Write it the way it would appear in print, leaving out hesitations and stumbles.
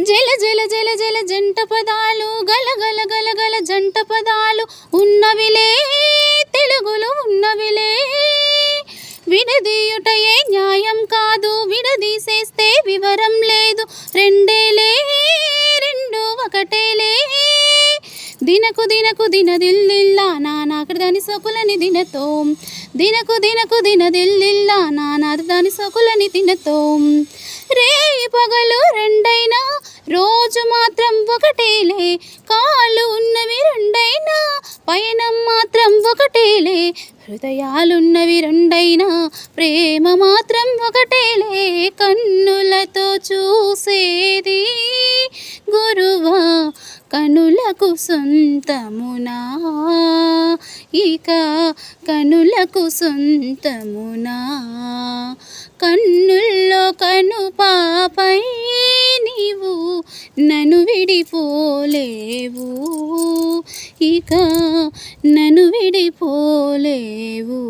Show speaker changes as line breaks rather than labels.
జల జల జల జల జంట పదాలు గల గల గల గల జంట పదాలు ఉన్నవిలే తెలుగులో ఉన్నవిలే. విడదీయుటయే న్యాయం కాదు, విడదీసేస్తే వివరం లేదు. రెండేలే రెండు ఒకటేలే. దినకు దినకు దినదిల్లిల్లా నానాకృదాని సోకులని దినతోం. దినకు దినకు దినదిల్లిల్లా నానాకృదాని సోకులని దినతోం. రేయి పగలు రెండైనా రోజు మాత్రం ఒకటేలే. కాళ్ళు ఉన్నవి రెండైనా పయనం మాత్రం ఒకటేలే. హృదయాలున్నవి రెండైనా ప్రేమ మాత్రం ఒకటేలే. కన్నులతో చూసేది గురువా కనులకు సొంతమునా, ఇక కనులకు సొంతమునా. కన్నుల్లో కను పాపై నీవు నన్ను విడిపోలేవు, ఇక నన్ను విడిపోలేవు.